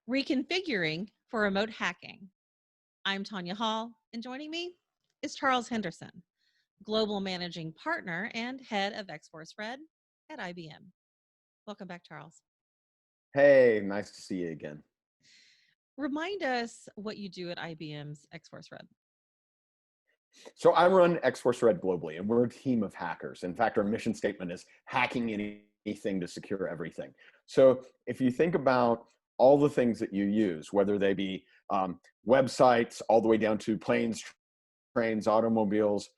Reconfiguring for remote hacking. I'm Tonya Hall, and joining me is Charles Henderson, Global Managing Partner and Head of XForce Red at IBM. Welcome back, Charles. Hey, nice to see you again. Remind us what you do at IBM's XForce Red. So I run XForce Red globally, and we're a team of hackers. In fact, our mission statement is hacking anything to secure everything. So if you think about all the things that you use, whether they be websites, all the way down to planes, trains, automobiles,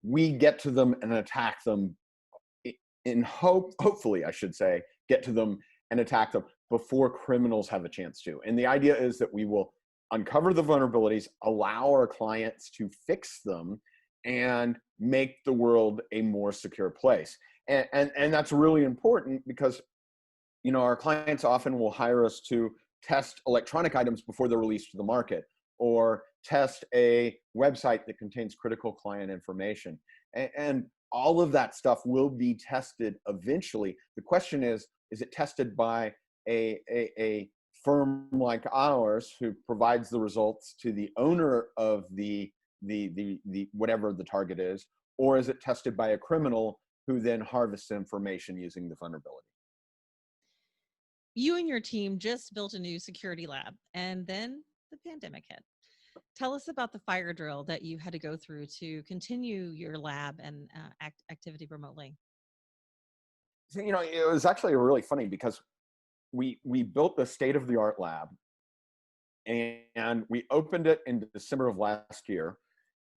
we get to them and attack them hopefully, I should say, get to them and attack them before criminals have a chance to. And the idea is that we will uncover the vulnerabilities, allow our clients to fix them, and make the world a more secure place. And that's really important because, you know, our clients often will hire us to test electronic items before they're released to the market, or test a website that contains critical client information. And all of that stuff will be tested eventually. The question is it tested by a firm like ours who provides the results to the owner of the whatever the target is, or is it tested by a criminal who then harvests information using the vulnerability? You and your team just built a new security lab, and then the pandemic hit. Tell us about the fire drill that you had to go through to continue your lab and activity remotely. So, you know, it was actually really funny because we built the state-of-the-art lab, and we opened it in December of last year.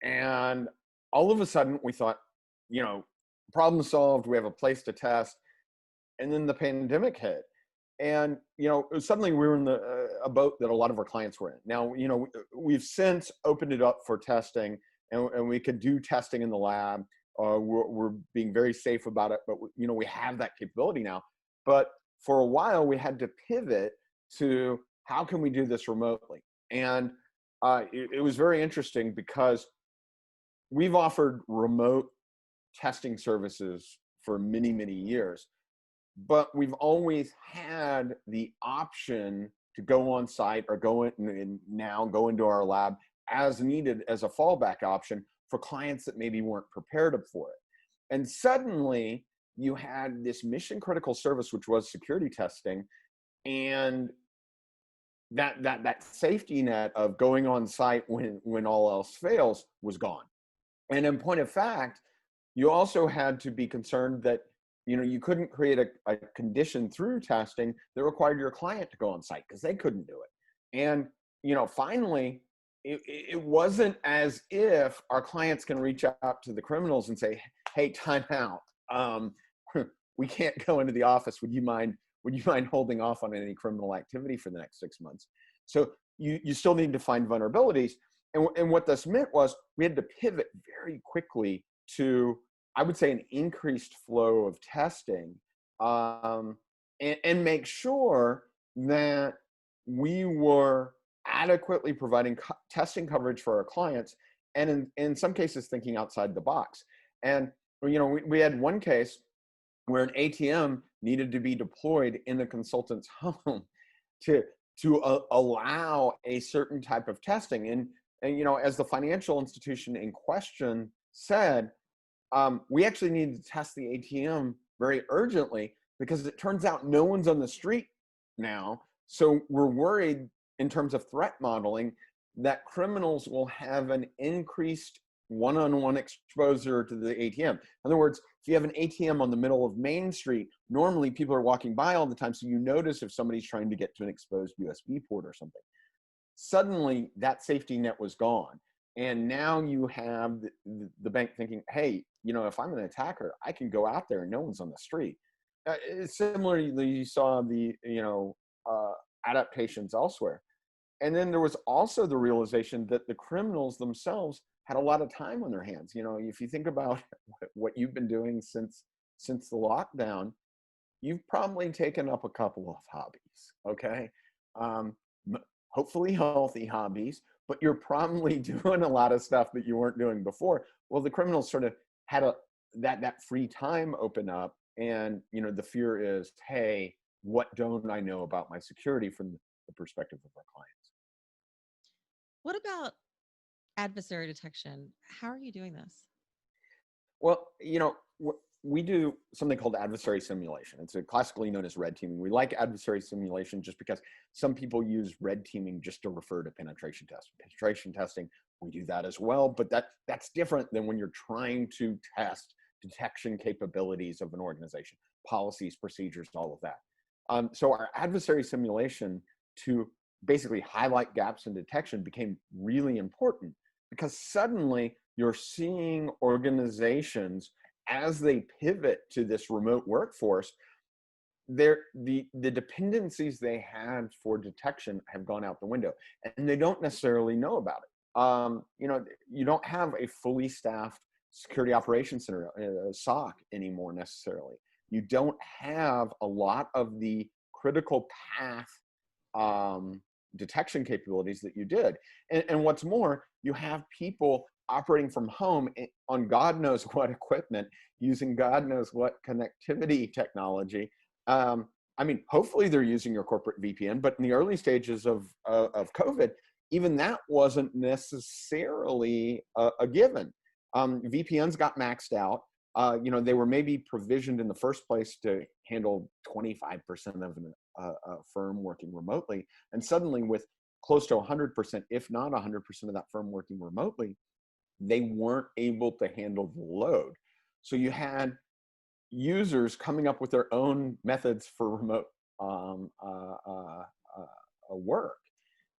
And all of a sudden we thought, you know, problem solved, we have a place to test. And then the pandemic hit. And, you know, suddenly we were in a boat that a lot of our clients were in. Now, you know, we've since opened it up for testing, and we could do testing in the lab. We're being very safe about it, but, you know, we have that capability now. But for a while, we had to pivot to how can we do this remotely? And it was very interesting because we've offered remote testing services for many, many years, but we've always had the option to go on site or go in and now go into our lab as needed as a fallback option for clients that maybe weren't prepared for it. And suddenly you had this mission critical service, which was security testing, and that safety net of going on site when all else fails was gone. And in point of fact, you also had to be concerned that, you know, you couldn't create a condition through testing that required your client to go on site because they couldn't do it. And, you know, finally, it wasn't as if our clients can reach out to the criminals and say, hey, time out. We can't go into the office. Would you mind holding off on any criminal activity for the next 6 months? So you still need to find vulnerabilities. And what this meant was we had to pivot very quickly to, I would say, an increased flow of testing, and make sure that we were adequately providing testing coverage for our clients, and in some cases thinking outside the box. And, you know, we had one case where an ATM needed to be deployed in the consultant's home to allow a certain type of testing. And, you know, as the financial institution in question said, we actually need to test the ATM very urgently because it turns out no one's on the street now. So we're worried in terms of threat modeling that criminals will have an increased one-on-one exposure to the ATM. In other words, if you have an ATM on the middle of Main Street, normally people are walking by all the time, so you notice if somebody's trying to get to an exposed USB port or something. Suddenly, that safety net was gone. And now you have the bank thinking, hey, you know, if I'm an attacker, I can go out there and no one's on the street. Similarly, you saw the, you know, adaptations elsewhere. And then there was also the realization that the criminals themselves had a lot of time on their hands. You know, if you think about what you've been doing since the lockdown, you've probably taken up a couple of hobbies, okay? Hopefully healthy hobbies, but you're probably doing a lot of stuff that you weren't doing before. Well, the criminals sort of had that free time open up, and, you know, the fear is, hey, what don't I know about my security from the perspective of our clients. What about adversary detection? How are you doing this? Well, we do something called adversary simulation. It's classically known as red teaming. We like adversary simulation just because some people use red teaming just to refer to penetration testing. Penetration testing, we do that as well, but that's different than when you're trying to test detection capabilities of an organization, policies, procedures, all of that. So our adversary simulation to basically highlight gaps in detection became really important because suddenly you're seeing organizations as they pivot to this remote workforce, the dependencies they had for detection have gone out the window, and they don't necessarily know about it. You don't have a fully staffed security operations center, SOC anymore necessarily. You don't have a lot of the critical path detection capabilities that you did. And what's more, you have people operating from home on God knows what equipment, using God knows what connectivity technology. Hopefully they're using your corporate VPN, but in the early stages of COVID, even that wasn't necessarily a given. VPNs got maxed out. They were maybe provisioned in the first place to handle 25% of a firm working remotely. And suddenly with close to 100%, if not 100% of that firm working remotely, they weren't able to handle the load. So you had users coming up with their own methods for remote work.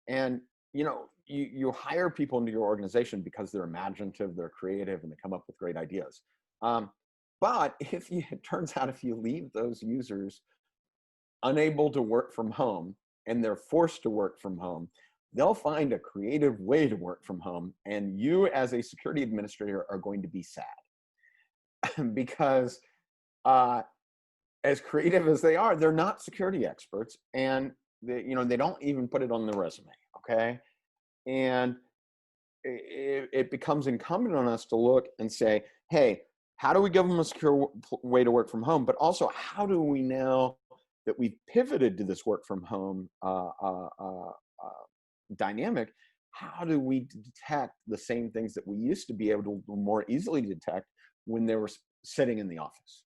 And you hire people into your organization because they're imaginative, they're creative, and they come up with great ideas. But it turns out if you leave those users unable to work from home and they're forced to work from home, they'll find a creative way to work from home. And you as a security administrator are going to be sad because as creative as they are, they're not security experts, and they don't even put it on the resume. Okay. And it becomes incumbent on us to look and say, hey, how do we give them a secure way to work from home? But also, how do we, now that we've pivoted to this work from home dynamic, how do we detect the same things that we used to be able to more easily detect when they were sitting in the office?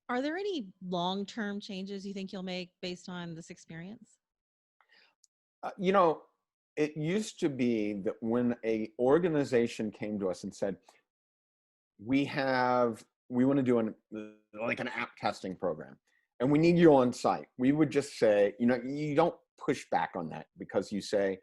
Are there any long-term changes you think you'll make based on this experience? It used to be that when a organization came to us and said, we want to do an app testing program and we need you on site, we would just say, you don't push back on that, because you say,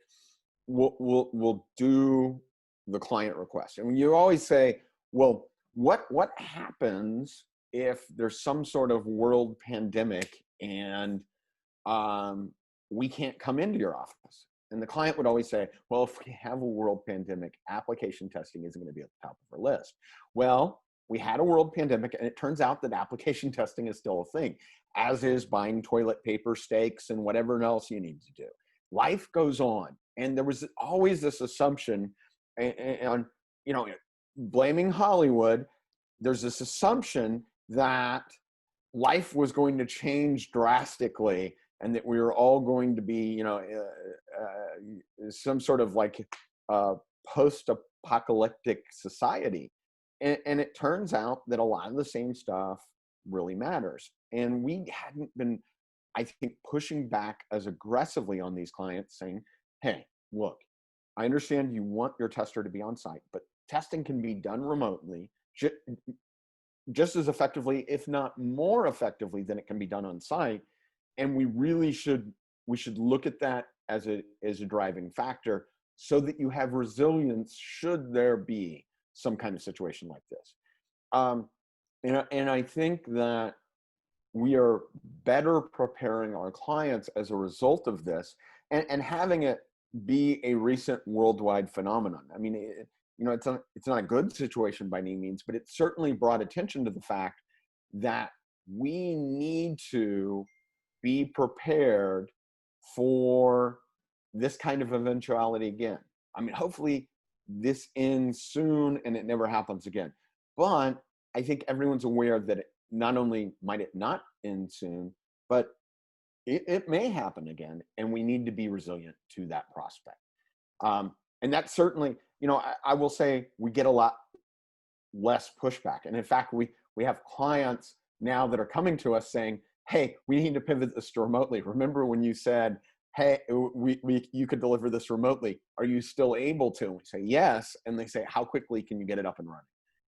we'll do the client request. And you always say, well, what happens if there's some sort of world pandemic and we can't come into your office? And the client would always say, well, if we have a world pandemic, application testing isn't going to be at the top of our list. Well, we had a world pandemic, and it turns out that application testing is still a thing, as is buying toilet paper, steaks, and whatever else you need to do. Life goes on. And there was always this assumption, and blaming Hollywood, there's this assumption that life was going to change drastically, and that we were all going to be, some sort of post-apocalyptic society. And it turns out that a lot of the same stuff really matters. And we hadn't been, I think, pushing back as aggressively on these clients, saying, hey, look, I understand you want your tester to be on site, but testing can be done remotely just as effectively, if not more effectively, than it can be done on site. And we should look at that as a driving factor, so that you have resilience should there be some kind of situation like this. And I think that we are better preparing our clients as a result of this, and having it be a recent worldwide phenomenon. I mean, it's not a good situation by any means, but it certainly brought attention to the fact that we need to be prepared for this kind of eventuality again. I mean, hopefully this ends soon and it never happens again. But I think everyone's aware that not only might it not end soon, but it may happen again, and we need to be resilient to that prospect. And that certainly, I will say we get a lot less pushback. And in fact, we have clients now that are coming to us saying, hey, we need to pivot this to remotely. Remember when you said, hey, you could deliver this remotely. Are you still able to? And we say, yes. And they say, how quickly can you get it up and running?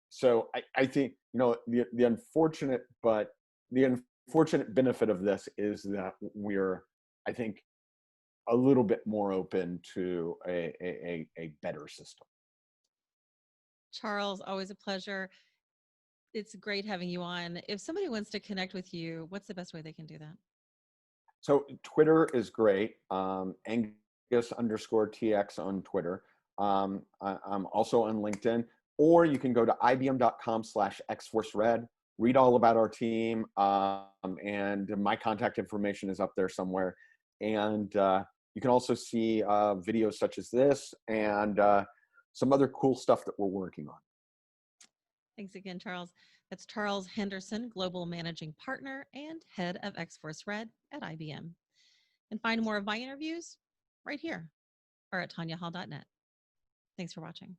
So I think, the unfortunate benefit of this is that we're, I think, a little bit more open to a better system. Charles, always a pleasure. It's great having you on. If somebody wants to connect with you, what's the best way they can do that? So Twitter is great. Angus_TX on Twitter. I'm also on LinkedIn, or you can go to ibm.com/XForce Red, read all about our team, and my contact information is up there somewhere. And you can also see videos such as this and some other cool stuff that we're working on. Thanks again, Charles. That's Charles Henderson, Global Managing Partner and Head of XForce Red at IBM. And find more of my interviews right here or at tonyahall.net. Thanks for watching.